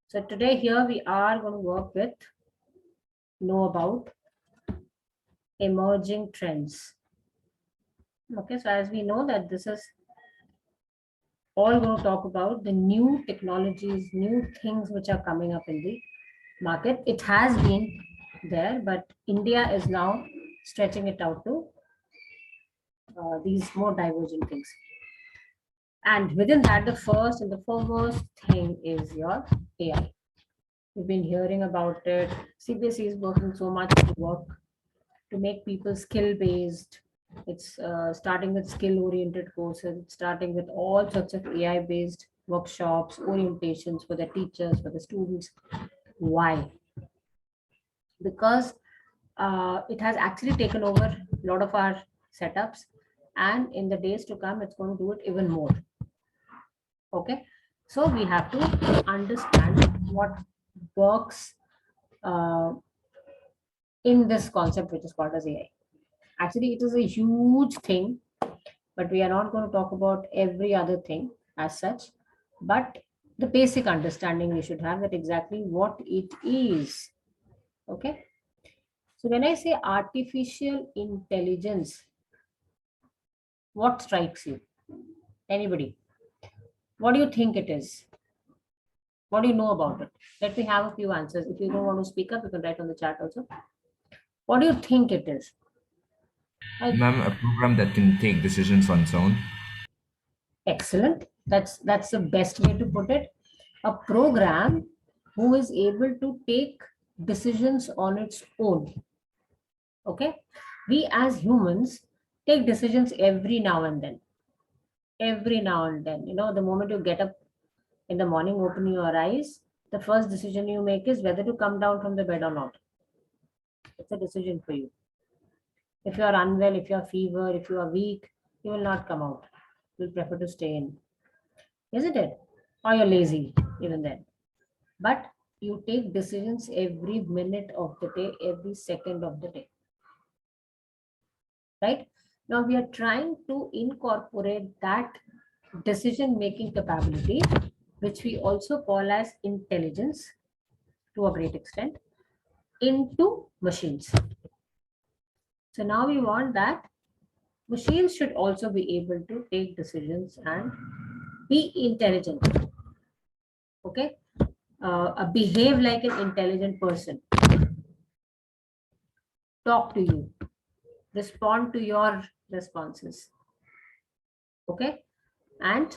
So today here we are going to know about emerging trends. Okay, so as we know that this is all going to talk about the new technologies, new things which are coming up in the market. It has been there, but India is now stretching it out to these more divergent things. And within that, the first and the foremost thing is your AI. We've been hearing about it. CBSE is working so much to work to make people skill based. It's starting with skill oriented courses, it's starting with all sorts of AI based workshops, orientations for the teachers, for the students. Why? Because it has actually taken over a lot of our setups, and in the days to come, it's going to do it even more. Okay, so we have to understand what works uh, in this concept which is called as AI. Actually, it is a huge thing, but we are not going to talk about every other thing as such. But the basic understanding we should have that exactly what it is. Okay. So when I say artificial intelligence, what strikes you? Anybody? What do you think it is? What do you know about it? Let me have a few answers. If you don't want to speak up, you can write on the chat also. What do you think it is? Ma'am, a program that can take decisions on its own. Excellent. That's the best way to put it. A program who is able to take decisions on its own. Okay. We as humans take decisions every now and then. Every now and then. The moment you get up in the morning, open your eyes, the first decision you make is whether to come down from the bed or not. It's a decision for you. If you are unwell, if you are fever, if you are weak, you will not come out. You'll prefer to stay in. Isn't it? Or you're lazy even then. But you take decisions every minute of the day, every second of the day. Right? Now we are trying to incorporate that decision making capability, which we also call as intelligence to a great extent, into machines. So now we want that machines should also be able to take decisions and be intelligent. Okay? Behave like an intelligent person, talk to you, respond to your responses. Okay? And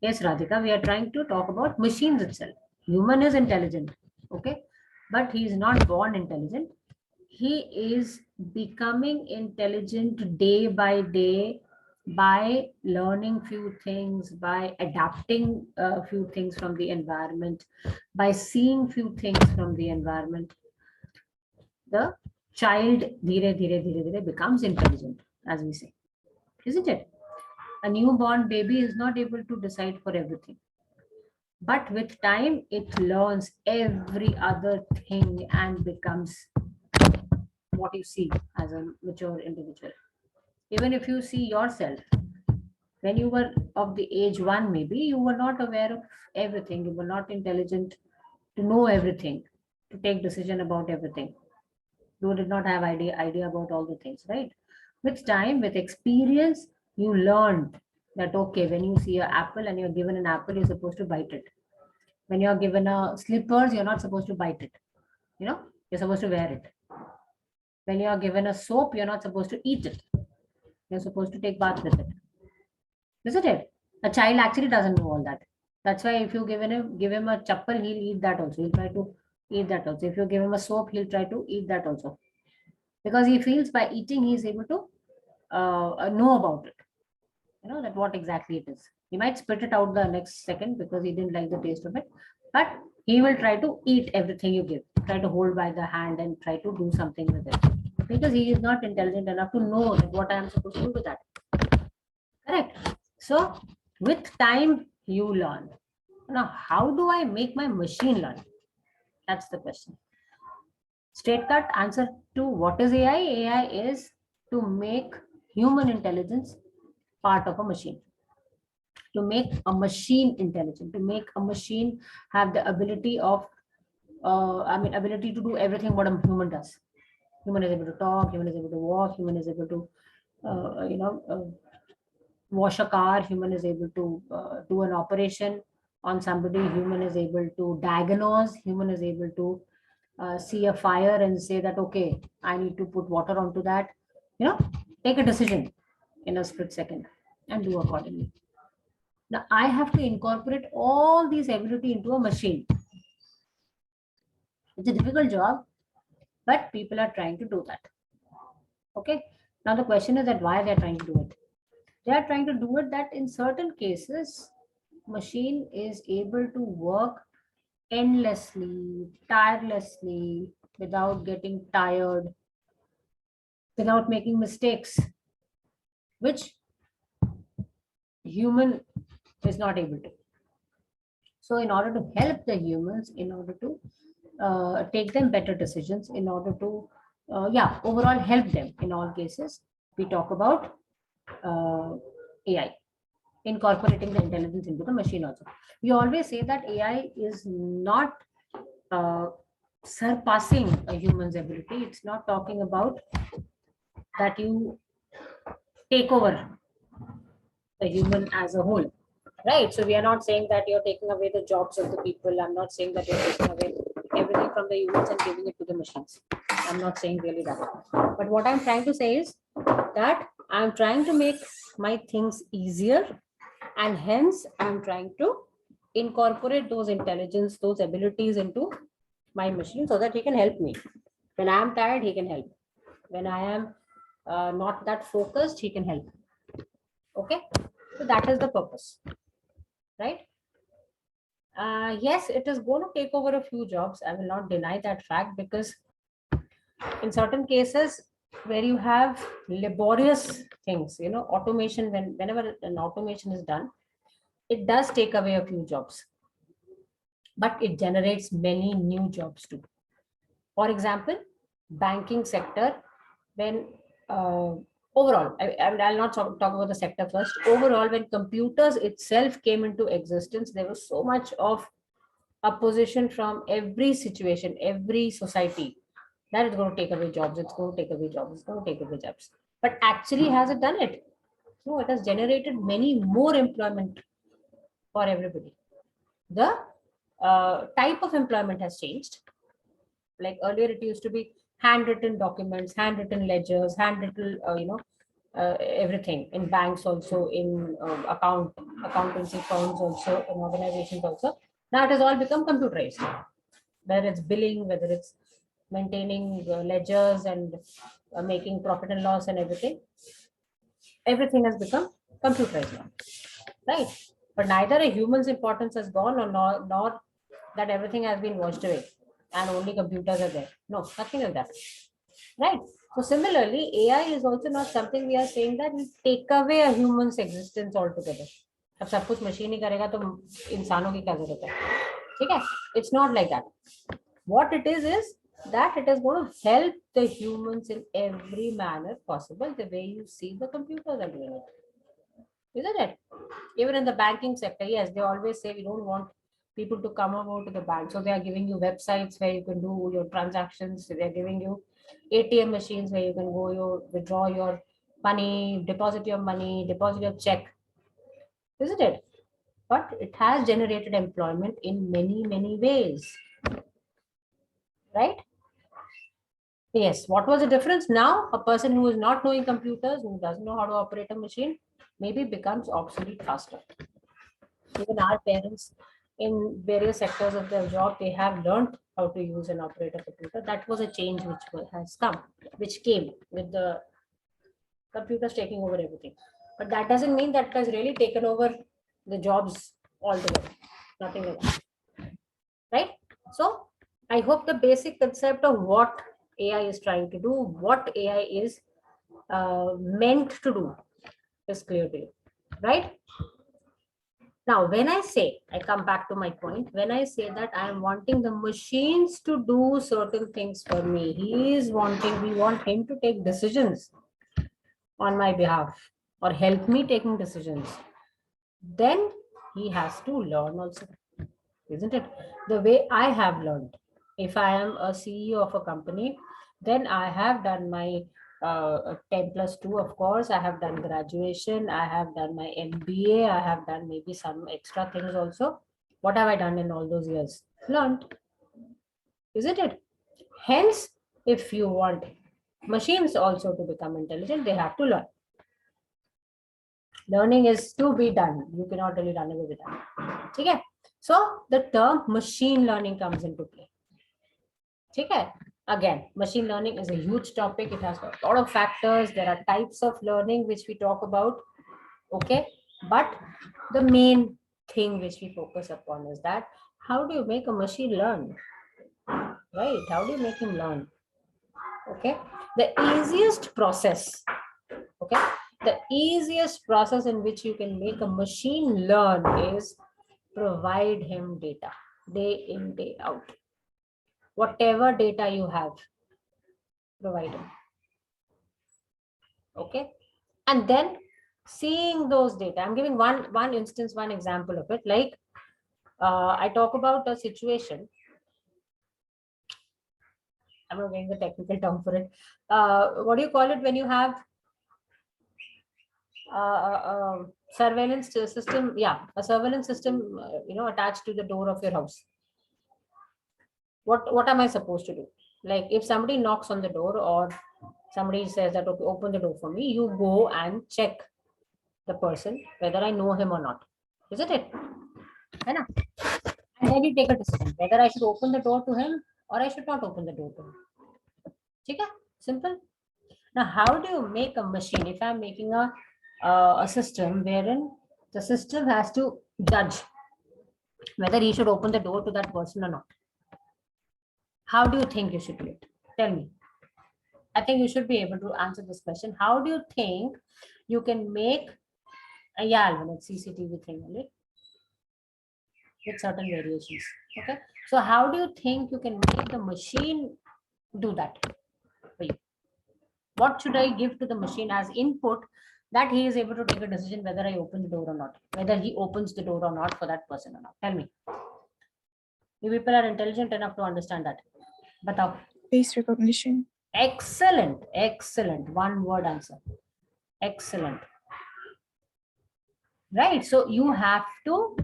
yes, Radhika, we are trying to talk about machines itself. Human is intelligent. Okay? But he is not born intelligent. He is becoming intelligent day by day by learning few things, by adapting a few things from the environment, by seeing few things from the environment. The child dhire becomes intelligent, as we say, isn't it? A newborn baby is not able to decide for everything, but with time it learns every other thing and becomes what you see as a mature individual. Even if you see yourself, when you were of the age one, maybe you were not aware of everything, you were not intelligent to know everything, to take decision about everything. You did not have idea about all the things, right? With time, with experience, you learned that okay, when you see an apple and you're given an apple, you're supposed to bite it. When you're given a slippers, you're not supposed to bite it. You're supposed to wear it. When you're given a soap, you're not supposed to eat it. You're supposed to take bath with it. Isn't it? A child actually doesn't know all that. That's why if you give him a chappal, he'll eat that also. He'll try to eat that also. If you give him a soap, he'll try to eat that also. Because he feels by eating he's able to know about it. That what exactly it is. He might spit it out the next second because he didn't like the taste of it, but he will try to eat everything you give, try to hold by the hand and try to do something with it, because he is not intelligent enough to know that what I am supposed to do with that. Correct. So with time you learn. Now how do I make my machine learn? That's the question. Straight cut answer to what is AI. AI is to make human intelligence part of a machine. to make a machine intelligent, to make a machine have the ability of, ability to do everything what a human does. Human is able to talk, human is able to walk, human is able to, wash a car, human is able to do an operation on somebody, human is able to diagnose, human is able to see a fire and say that, okay, I need to put water onto that, take a decision in a split second and do accordingly. Now I have to incorporate all these ability into a machine. It's a difficult job, but people are trying to do that. Okay. Now the question is that why they're trying to do it. They are trying to do it that in certain cases, machine is able to work endlessly, tirelessly, without getting tired, without making mistakes, which human is not able to. So in order to help the humans, in order to take them better decisions, in order to, overall help them in all cases, we talk about AI, incorporating the intelligence into the machine also. We always say that AI is not uh, surpassing a human's ability. It's not talking about that you take over the human as a whole, right? So we are not saying that you're taking away the jobs of the people. I'm not saying that you're taking away everything from the humans and giving it to the machines. I'm not saying really that. But what I'm trying to say is that I'm trying to make my things easier, and hence I'm trying to incorporate those intelligence, those abilities into my machine so that he can help me. When I am tired, he can help. When I am not that focused, he can help. Okay, so that is the purpose, right? Yes, it is going to take over a few jobs. I will not deny that fact, because in certain cases where you have laborious things, automation, whenever an automation is done, it does take away a few jobs, but it generates many new jobs too. For example, banking sector, when overall, I'll not talk about the sector first. Overall, when computers itself came into existence, there was so much of opposition from every situation, every society, that it's going to take away jobs, it's going to take away jobs, it's going to take away jobs. But actually, has it done it? No, it has generated many more employment for everybody. The type of employment has changed. Like earlier, it used to be handwritten documents, handwritten ledgers, handwritten, everything in banks also, in accountancy firms also, in organizations also. Now it has all become computerized, whether it's billing, whether it's maintaining ledgers and making profit and loss and everything has become computerized now, right? But neither a human's importance has gone, or nor that everything has been washed away and only computers are there. No, nothing like that, right? So similarly, AI is also not something we are saying that we take away a human's existence altogether. अब सब कुछ machine ही करेगा तो इंसानों की क्या जरूरत है? ठीक है? It's not like that. What it is that it is going to help the humans in every manner possible, the way you see the computers are doing it. Isn't it? Even in the banking sector, yes, they always say we don't want people to come over to the bank. So they are giving you websites where you can do your transactions. They're giving you ATM machines where you can go, withdraw your money, deposit your check. Isn't it? But it has generated employment in many, many ways. Right? Yes. What was the difference? Now, a person who is not knowing computers, who doesn't know how to operate a machine, maybe becomes obsolete faster. Even our parents in various sectors of their job, they have learned how to use and operate a computer. That was a change which came with the computers taking over everything. But that doesn't mean that it has really taken over the jobs altogether. Nothing like that. Right? So I hope the basic concept of what AI is trying to do, what AI is meant to do, is clear to you. Right? Now, when I come back to my point, when I say that I am wanting the machines to do certain things for me, we want him to take decisions on my behalf or help me taking decisions. then he has to learn also, isn't it? The way I have learned. If I am a CEO of a company, then I have done my 10 plus 2, of course. I have done graduation, I have done my MBA, I have done maybe some extra things also. What have I done in all those years? Learned, isn't it? Hence, if you want machines also to become intelligent, they have to learn. Learning is to be done. You cannot really run away with that. Okay? So the term machine learning comes into play. Okay? Again, machine learning is a huge topic. It has a lot of factors. There are types of learning which we talk about. Okay? But the main thing which we focus upon is that how do you make a machine learn? Right? How do you make him learn? Okay? The easiest process, okay, the easiest process in which you can make a machine learn is provide him data day in, day out. Whatever data you have, provide him. Okay. And then seeing those data, I'm giving one instance, one example of it. Like I talk about a situation. I'm not getting the technical term for it. What do you call it when you have surveillance system? Yeah, a surveillance system, attached to the door of your house. What am I supposed to do? Like if somebody knocks on the door or somebody says that, okay, open the door for me, you go and check the person whether I know him or not, isn't it? And then you take a decision whether I should open the door to him or I should not open the door to him. Okay, simple. Now, how do you make a machine? If I'm making a system wherein the system has to judge whether he should open the door to that person or not, how do you think you should do it? Tell me. I think you should be able to answer this question. How do you think you can make a Alvin, it's CCTV thing only with certain variations? Okay. So how do you think you can make the machine do that for you? What should I give to the machine as input that he is able to take a decision whether I open the door or not, whether he opens the door or not for that person or not? Tell me. You people are intelligent enough to understand that. Batao. Face recognition. Excellent. Excellent. One word answer. Excellent. Right. So you have to,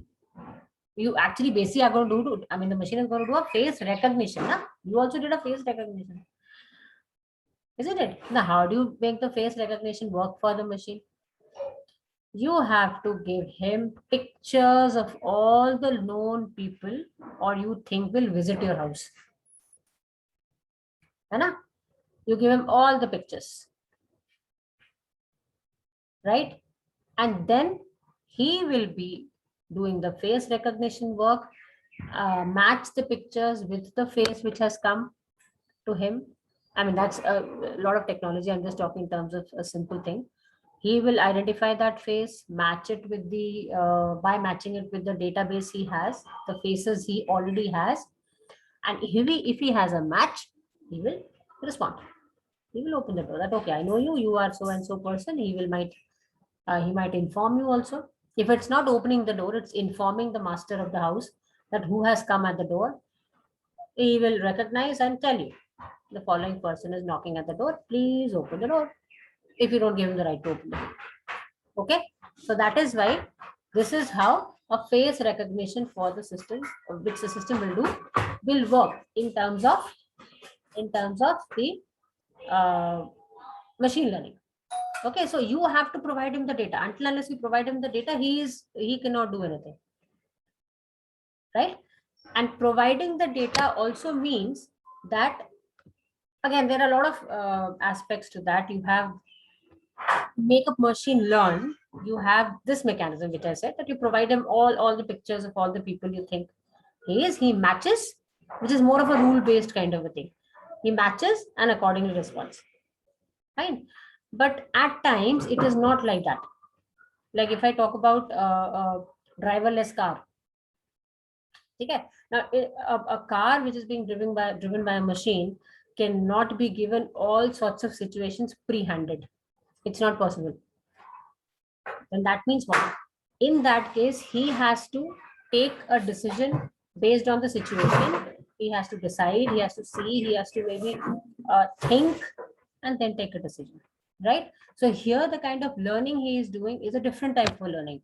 you actually basically are going to do, I mean, the machine is going to do a face recognition. Huh? You also did a face recognition. Isn't it? Now, how do you make the face recognition work for the machine? You have to give him pictures of all the known people or you think will visit your house. Right? You give him all the pictures. Right? And then he will be doing the face recognition work, match the pictures with the face which has come to him. I mean, that's a lot of technology. I'm just talking in terms of a simple thing. He will identify that face, match it with the, by matching it with the database he has, the faces he already has. And if he has a match, he will respond. He will open the door that, okay, I know you, you are so and so person. He might inform you also. If it's not opening the door, it's informing the master of the house that who has come at the door. He will recognize and tell you the following person is knocking at the door. Please open the door. If you don't give him the right to open the door. Okay. So that is why this is how a face recognition for the system, which the system will do, will work in terms of the machine learning. Okay, so you have to provide him the data. Until unless you provide him the data, he cannot do anything. Right? And providing the data also means that, again, there are a lot of aspects to that. You have make a machine learn. You have this mechanism, which I said, that you provide him all the pictures of all the people you think he matches, which is more of a rule-based kind of a thing. He matches and accordingly responds. Fine. But at times it is not like that. Like if I talk about driverless car. Okay. Now a car which is being driven by a machine cannot be given all sorts of situations pre-handed. It's not possible. Then that means what? in that case, he has to take a decision based on the situation. He has to decide, he has to see, he has to maybe think and then take a decision, right? So here the kind of learning he is doing is a different type of learning.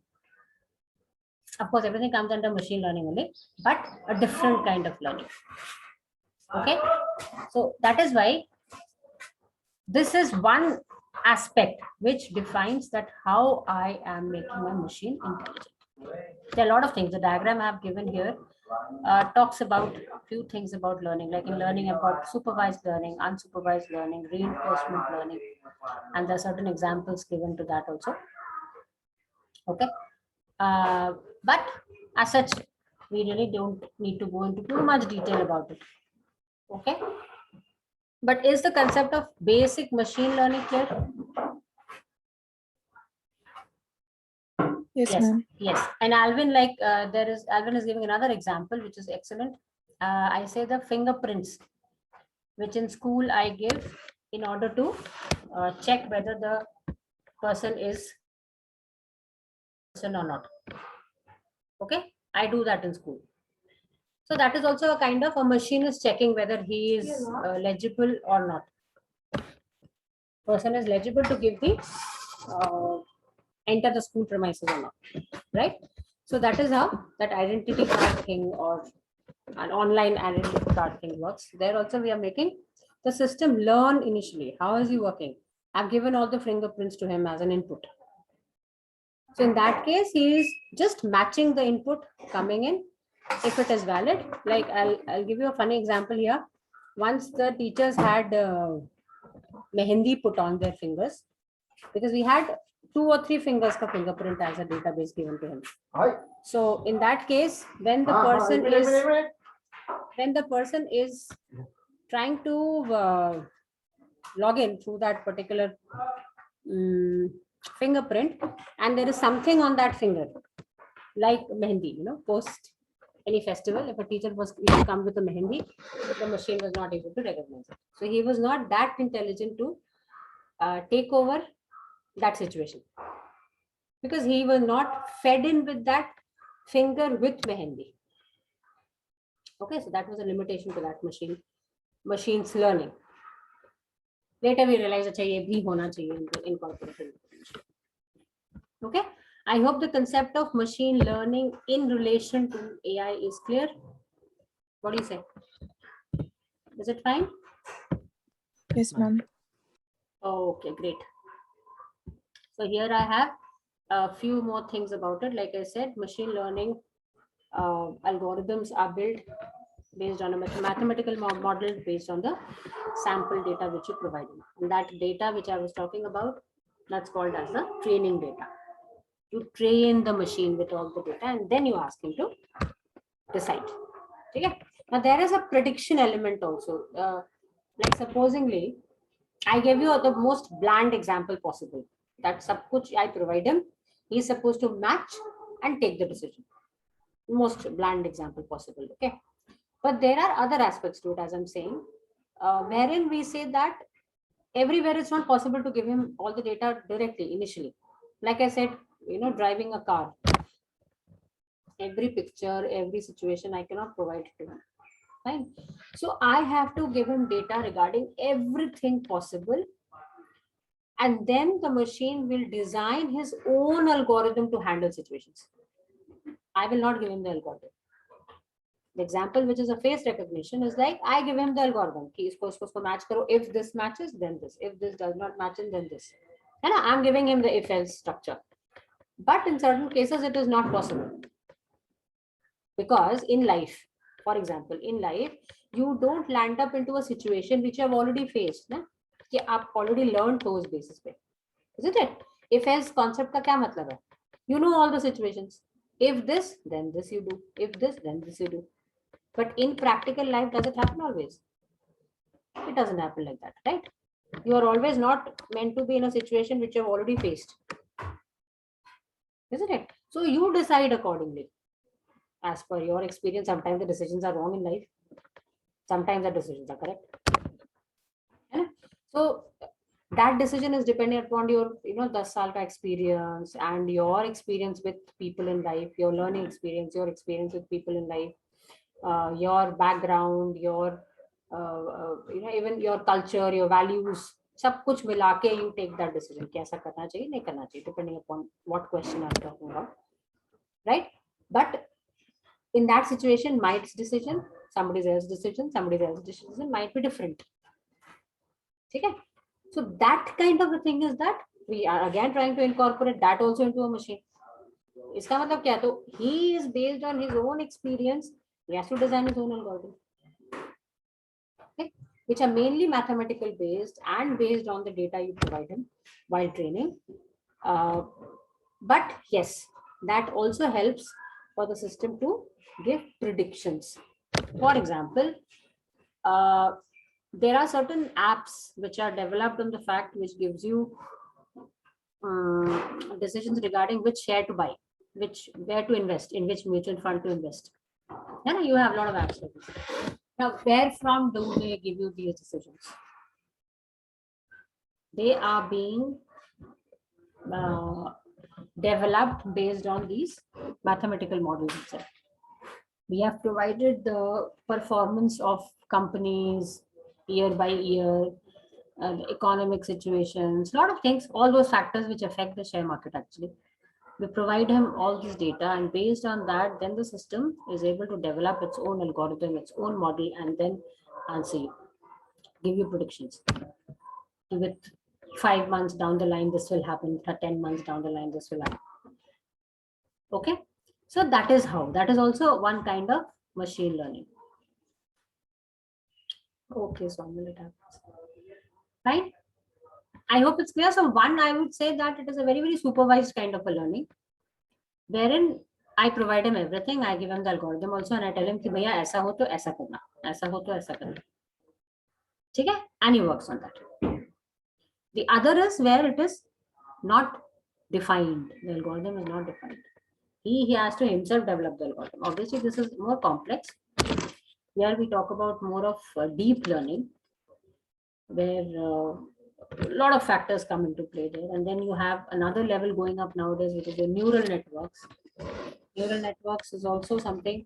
Of course, everything comes under machine learning only, but a different kind of learning. Okay, so that is why this is one aspect which defines that how I am making my machine intelligent. There are a lot of things. The diagram I have given here talks about a few things about learning, like in learning about supervised learning, unsupervised learning, reinforcement learning, and there are certain examples given to that also. Okay, but as such, we really don't need to go into too much detail about it. Okay, but is the concept of basic machine learning clear? Yes, ma'am. Yes. And Alvin, like Alvin is giving another example, which is excellent. I say the fingerprints, which in school I give in order to check whether the person is person or not. Okay, I do that in school. So that is also a kind of a machine is checking whether he is legible or not. Person is legible to give the enter the school premises or not, right? So that is how that identity card thing or an online identity card thing works. There also we are making the system learn initially. How is he working? I've given all the fingerprints to him as an input. So in that case, he is just matching the input coming in. If it is valid, like I'll give you a funny example here. Once the teachers had mehendi put on their fingers, because we had 2 or 3 fingers ka fingerprint as a database given to him. So in that case, when the person is trying to log in through that particular fingerprint, and there is something on that finger, like mehendi, post any festival, if a teacher was to come with a mehendi, the machine was not able to recognize it. So he was not that intelligent to take over that situation, because he was not fed in with that finger with mehendi. Okay, so that was a limitation to that machine's learning. Later we realized that ye bhi hona chahiye incorporated. Okay, I hope the concept of machine learning in relation to AI is clear. What do you say? Is it fine? Yes, ma'am. Okay, great. So here I have a few more things about it. Like I said, machine learning algorithms are built based on a mathematical model based on the sample data which you provide. And that data which I was talking about, that's called as the training data. You train the machine with all the data and then you ask him to decide. Okay. Now there is a prediction element also. Like supposingly, I gave you the most bland example possible. That sab kuch I provide him, he is supposed to match and take the decision. Most bland example possible. Okay. But there are other aspects to it, as I'm saying, wherein we say that everywhere it's not possible to give him all the data directly initially. Like I said, driving a car, every picture, every situation I cannot provide to him. Fine. So I have to give him data regarding everything possible. And then the machine will design his own algorithm to handle situations. I will not give him the algorithm. The example which is a face recognition is like I give him the algorithm. Match karo. If this matches, then this. If this does not match, then this. And I'm giving him the if-else structure. But in certain cases, it is not possible. Because in life, for example, in life, you don't land up into a situation which you have already faced. Na? You have already learned those basis. Isn't it? If-else concept ka kya matlab hai? You know all the situations. If this, then this you do. If this, then this you do. But in practical life, does it happen always? It doesn't happen like that, right? You are always not meant to be in a situation which you have already faced. Isn't it? So you decide accordingly. As per your experience, sometimes the decisions are wrong in life. Sometimes the decisions are correct. So that decision is dependent upon your 10 साल का experience and your experience with people in life, your learning experience, your experience with people in life, your background, your even your culture, your values, सब कुछ मिला के you take that decision कि ऐसा करना चाहिए नहीं करना चाहिए, depending upon what question I'm talking about, right? But in that situation, my decision, somebody else's decision might be different. Okay? So that kind of a thing is that we are again trying to incorporate that also into a machine. इसका मतलब क्या? तो he is based on his own experience. He has to design his own algorithm, okay, which are mainly mathematical based and based on the data you provide him while training. But yes, that also helps for the system to give predictions. For example, there are certain apps which are developed on the fact which gives you decisions regarding which share to buy, where to invest, in which mutual fund to invest. And you have a lot of apps like this. Now, where from do they give you these decisions? They are being developed based on these mathematical models itself. We have provided the performance of companies year by year, economic situations, a lot of things, all those factors which affect the share market actually. We provide him all this data, and based on that, then the system is able to develop its own algorithm, its own model, and then answer you, give you predictions. With 5 months down the line, this will happen. 10 months down the line, this will happen. Okay. So that is how, that is also one kind of machine learning. Okay, so I'm going to have right. I hope it's clear. So one, I would say that it is a very, very supervised kind of a learning, wherein I provide him everything. I give him the algorithm also, and I tell him कि भैया ऐसा हो तो ऐसा करना, ऐसा हो तो ऐसा करना. ठीक है? And he works on that. The other is where it is not defined. The algorithm is not defined. He has to himself develop the algorithm. Obviously, this is more complex. Here we talk about more of deep learning, where a lot of factors come into play there. And then you have another level going up nowadays, which is the neural networks. Neural networks is also something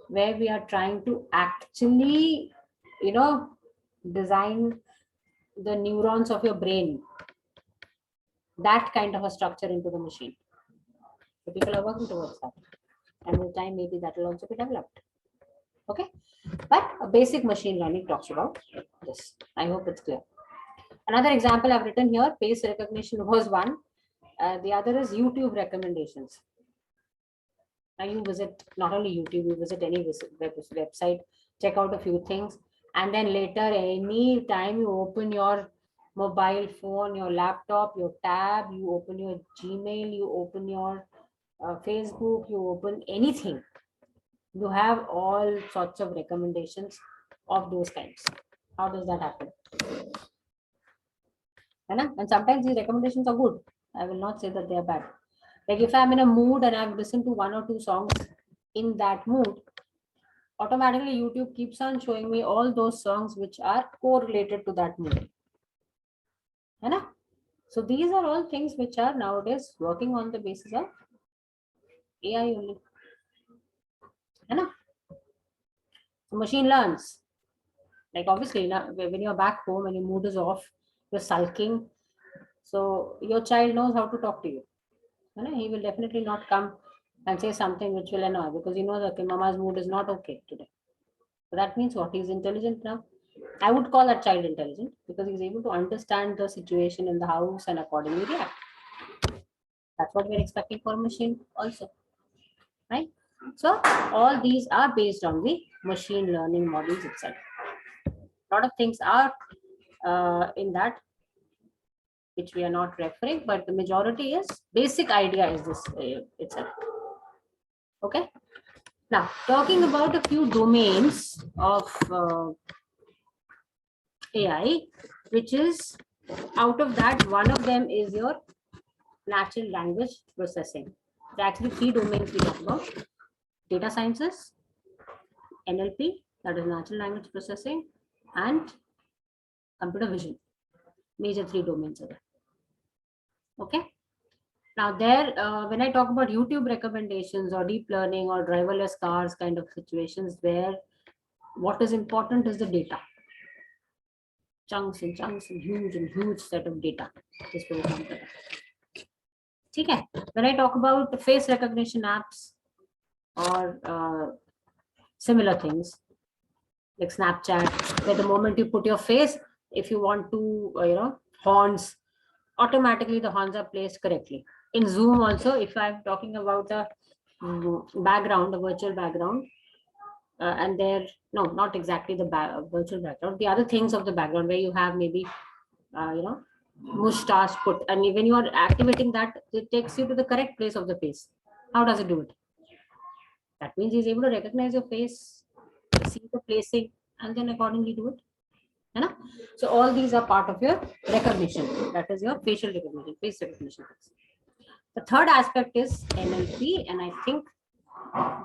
where we are trying to actually, design the neurons of your brain, that kind of a structure into the machine. So people are working towards that. And with time, maybe that will also be developed. Okay. But a basic machine learning talks about this. I hope it's clear. Another example I've written here, face recognition was one. The other is YouTube recommendations. Now you visit not only YouTube, you visit any website, check out a few things, and then later, any time you open your mobile phone, your laptop, your tab, you open your Gmail, you open your Facebook, you open anything, you have all sorts of recommendations of those kinds. How does that happen? And sometimes these recommendations are good. I will not say that they are bad. Like if I'm in a mood and I've listened to 1 or 2 songs in that mood, automatically YouTube keeps on showing me all those songs which are correlated to that mood. So these are all things which are nowadays working on the basis of AI only. So machine learns. Like obviously, when you're back home and your mood is off, you're sulking. So your child knows how to talk to you. He will definitely not come and say something which will annoy, because he knows that okay, mama's mood is not okay today. So that means what? He's intelligent now. I would call that child intelligent because he's able to understand the situation in the house and accordingly react. That's what we're expecting for a machine also, right? So all these are based on the machine learning models itself. A lot of things are in that which we are not referring, but the majority is basic idea is this itself. Okay. Now talking about a few domains of AI, which is out of that, one of them is your natural language processing. There are actually 3 domains we talk about: data sciences, NLP, that is natural language processing, and computer vision. Major three domains are there. Okay. Now there, when I talk about YouTube recommendations or deep learning or driverless cars kind of situations, where what is important is the data. Chunks and huge set of data. This will come to that. Okay. When I talk about face recognition apps or similar things like Snapchat, where the moment you put your face, if you want to, horns, automatically the horns are placed correctly. In Zoom also, if I'm talking about the background, the virtual background, and there, no, not exactly the virtual background, the other things of the background where you have maybe, mustache put, and when you are activating that, it takes you to the correct place of the face. How does it do it? That means he's able to recognize your face, see the placing, and then accordingly do it. You know? So all these are part of your recognition. That is your facial recognition, face recognition. The third aspect is NLP, and I think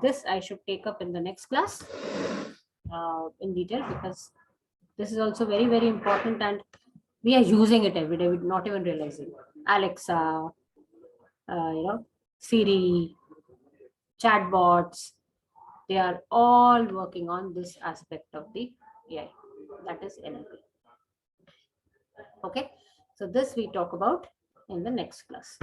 this I should take up in the next class in detail, because this is also very, very important, and we are using it every day. We're not even realizing. Alexa, Siri, chatbots, they are all working on this aspect of the AI. That is NLP. Okay, so this we talk about in the next class.